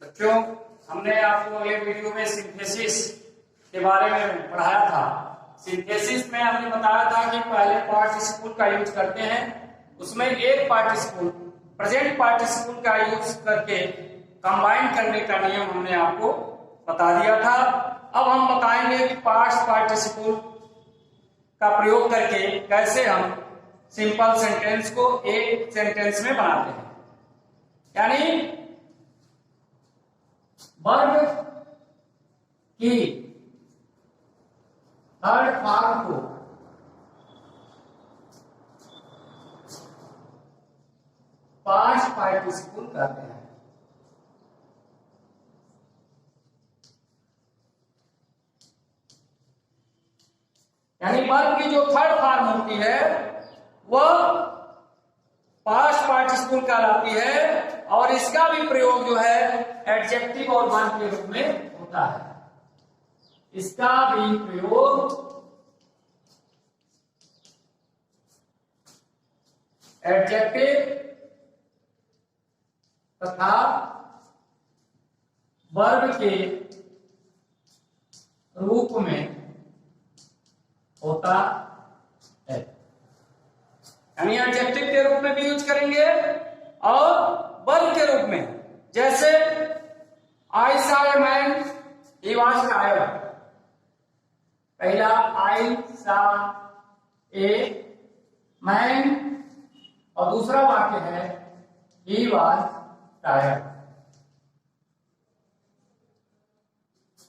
बच्चों, हमने आपको अगले वीडियो में सिंथेसिस के बारे में पढ़ाया था। सिंथेसिस में हमने बताया था कि पहले पार्टिसिपल का यूज करते हैं, उसमें एक पार्टिसिपल प्रेजेंट पार्टिसिपल का यूज करके कंबाइन करने का नियम हमने आपको बता दिया था। अब हम बताएंगे कि पास्ट पार्टिसिपल का प्रयोग करके कैसे हम सिंपल सेंटेंस को एक सेंटेंस में बनाते हैं। यानी वर्ब की थर्ड फॉर्म को पास्ट पार्टिसिपल कहते हैं। यानी वर्ब की जो थर्ड फॉर्म होती है वह पास्ट पार्टिसिपल कहलाती है और इसका भी प्रयोग जो है एडजेक्टिव और वर्ब के रूप में होता है। इसका भी प्रयोग एडजेक्टिव तथा वर्ब के रूप में होता है। यानी एडजेक्टिव के रूप में भी यूज करेंगे और वर्ब के रूप में, जैसे आई saw a man he was tired. पहला आई सॉ ए मैन और दूसरा वाक्य है ही वाज टायर्ड।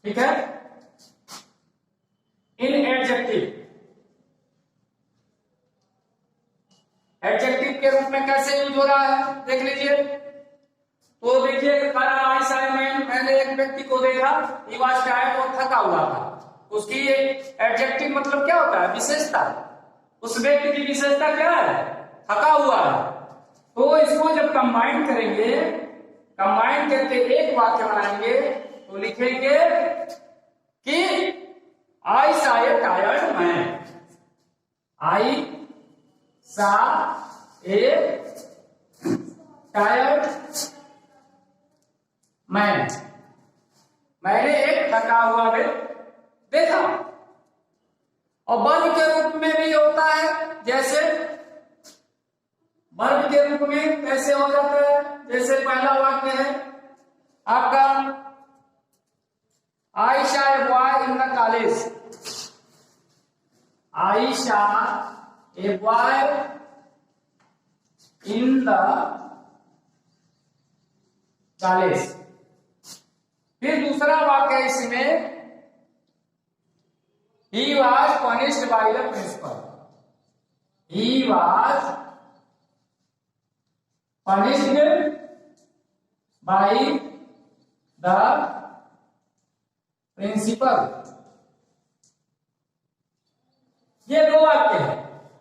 ठीक है। इन एडजेक्टिव के रूप में कैसे यूज हो रहा है देख लीजिए। तो देखिए, आई सॉ ए मैन, मैंने एक व्यक्ति को देखा, ही वाज टायर्ड, वो थका हुआ था। उसकी एडजेक्टिव मतलब क्या होता है? विशेषता। उस व्यक्ति की विशेषता क्या है? थका हुआ है। तो इसको जब कंबाइन करेंगे, कंबाइन करके एक वाक्य बनाएंगे तो लिखेंगे कि I saw A tired man. I saw A tired man, मैंने एक थका हुआ व्यक्ति देखा। और वर्ब के रूप में भी होता है, जैसे वर्ब के रूप में कैसे हो जाता है? जैसे पहला वाक्य है आपका आई saw a boy in the college. I saw a boy in the college. फिर दूसरा वाक्य इसमें he was punished by the principal। he was punished by the principal। ये दो वाक्य है।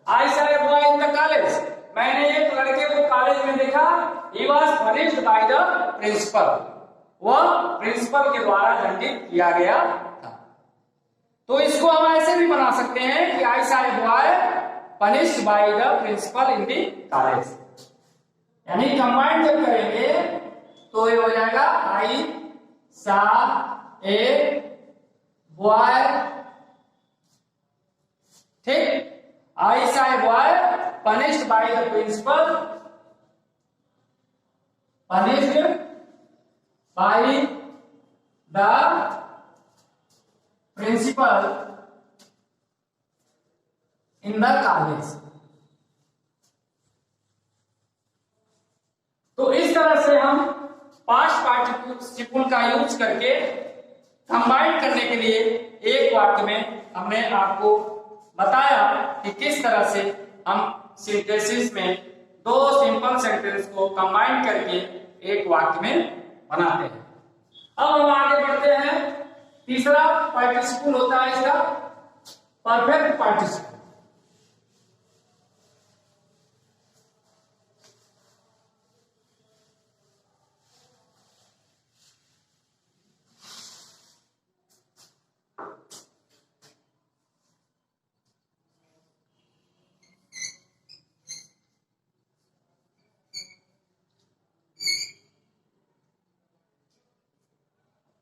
आई saw a boy in the college, मैंने एक लड़के को कॉलेज में देखा। he was punished by the principal, वह प्रिंसिपल के द्वारा दंडित किया गया था। तो इसको हम ऐसे भी बना सकते हैं कि I saw a boy punished by the principal in the college. यानी कंबाइन जब करेंगे तो ये हो जाएगा आई सॉ ए बॉय। ठीक, I saw a boy punished by the principal, punished by the principal in the college. तो इस तरह से हम पास्ट पार्टिसिपल का यूज करके कंबाइन करने के लिए एक वाक्य में हमने आपको बताया कि किस तरह से हम सिंथेसिस में दो सिंपल सेंटेंस को कंबाइन करके एक वाक्य में बनाते हैं। अब हम आगे बढ़ते हैं। तीसरा पार्टिसिपल होता है इसका perfect participle.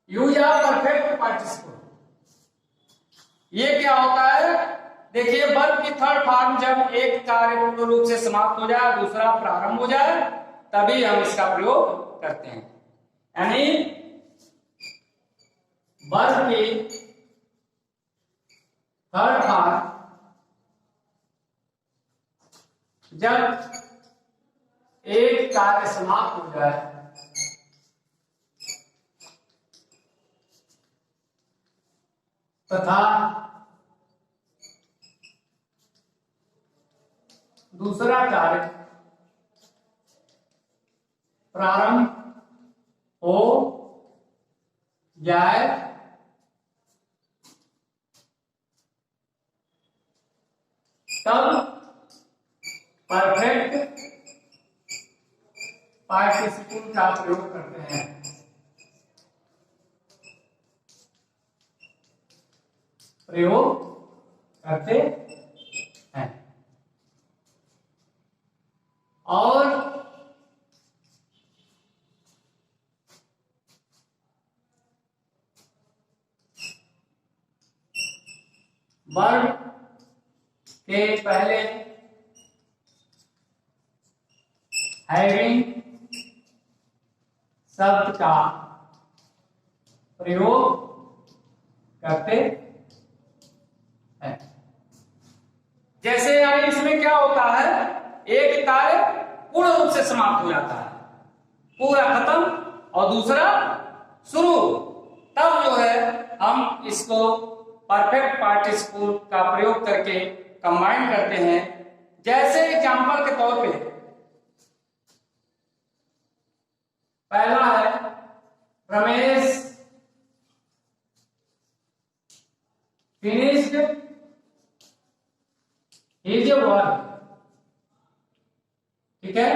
Use of perfect participle. ये क्या होता है, देखिए वर्ब की थर्ड फॉर्म जब एक कार्य पूर्ण रूप से समाप्त हो जाए, दूसरा प्रारंभ हो जाए, तभी हम इसका प्रयोग करते हैं। यानी वर्ब की थर्ड फॉर्म जब एक कार्य समाप्त हो जाए तथा दूसरा कार्य प्रारंभ हो जाए, तब परफेक्ट पार्टिसिपल का प्रयोग करते हैं। प्रयोग करते हैं। और वर्ब के पहले हैविंग शब्द का प्रयोग करते हैं। जैसे यानी इसमें क्या होता है, एक कार्य पूर्ण रूप से समाप्त हो जाता है, पूरा खत्म, और दूसरा शुरू, तब जो है हम इसको परफेक्ट पार्टिसिपल का प्रयोग करके कंबाइन करते हैं। जैसे एग्जांपल के तौर पे पहला है रमेश फिनिश्ड हिज वर्क, ठीक है।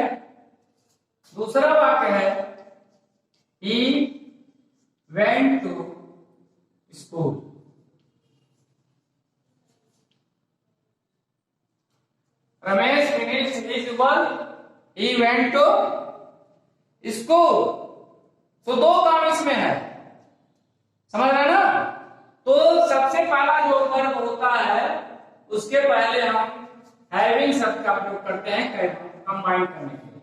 दूसरा वाक्य है ही went to school. Ramesh finished his work, he went to school. तो दो काम इसमें है, समझ रहे ना। तो सबसे पहला जो वर्ब होता है उसके पहले हम हैविंग शब्द का प्रयोग करते हैं कंबाइन करने के लिए।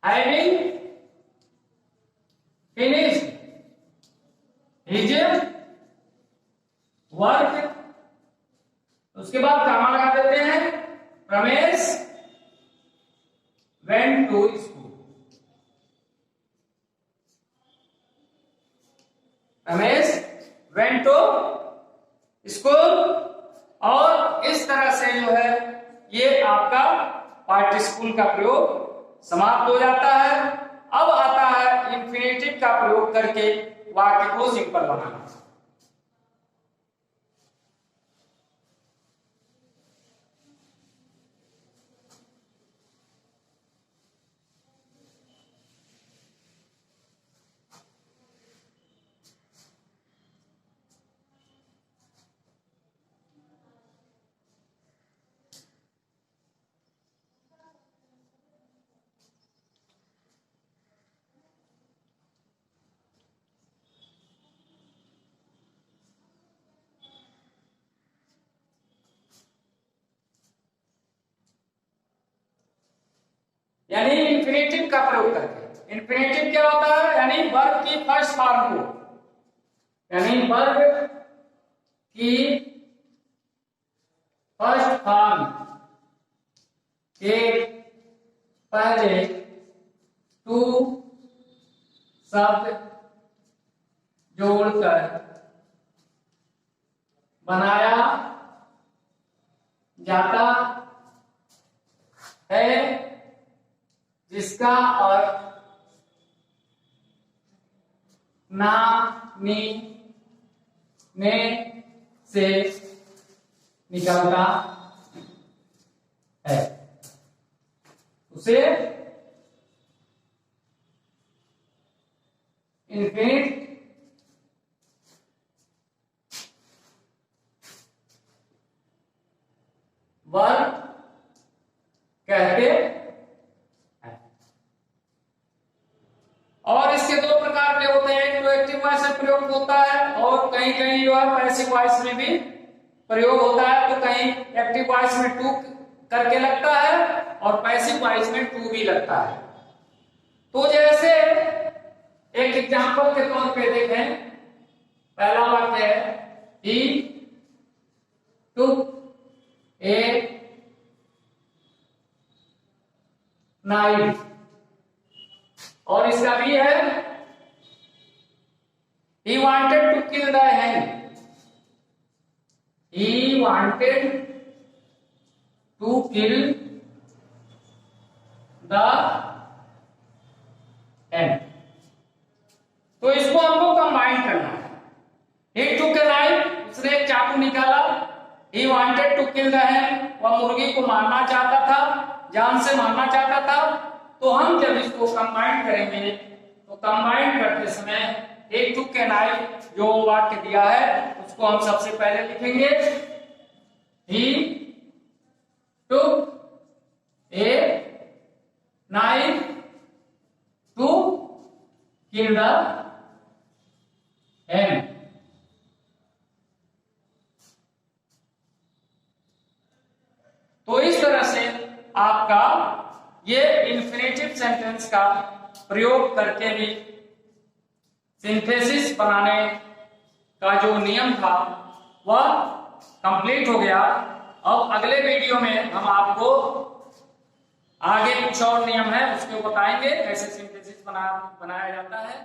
हैविंग फिनिश्ड हिज वर्क, उसके बाद कॉमा लगा देते हैं, Ramesh went to school. Ramesh went to school. और इस तरह से जो है ये आपका पार्टिसिपल का प्रयोग समाप्त हो जाता है। अब आता है इंफिनिटिव का प्रयोग करके वाक्य को सिंपल बनाना। यानी इंफिनिटिव का प्रयोग करके। इंफिनिटिव क्या होता है, यानी वर्ब की फर्स्ट फॉर्म को, यानी वर्ब की फर्स्ट फॉर्म के पहले टू शब्द जोड़कर बनाया जाता है, जिसका अर्थ ना, नी, ने से निकलता है। उसे इन्फिनिट वर्ब कहते हैं। और इसके दो है पैसिव वॉइस में भी प्रयोग होता है, तो कहीं एक्टिव वॉइस में टू करके लगता है और पैसिव वॉइस में टू भी लगता है। तो जैसे एक एग्जांपल के तौर पे देखें, पहला वाक्य है he took a knife, और इसका भी है he wanted to kill the hen, he wanted to kill the hen। तो इसको हमको कंबाइन करना है। he took a knife, उसने एक चाकू निकाला, he wanted to kill the hen, वह मुर्गी को मारना चाहता था, जान से मारना चाहता था। तो हम जब इसको कंबाइन करेंगे तो कंबाइन करते समय he took a knife जो वाक्य दिया है उसको हम सबसे पहले लिखेंगे he took a knife to kill the hen। तो इस तरह से आपका ये इन्फिनेटिव सेंटेंस का प्रयोग करके भी सिंथेसिस बनाने का जो नियम था वह कंप्लीट हो गया। अब अगले वीडियो में हम आपको आगे कुछ और नियम है उसको बताएंगे कैसे सिंथेसिस बनाया जाता है।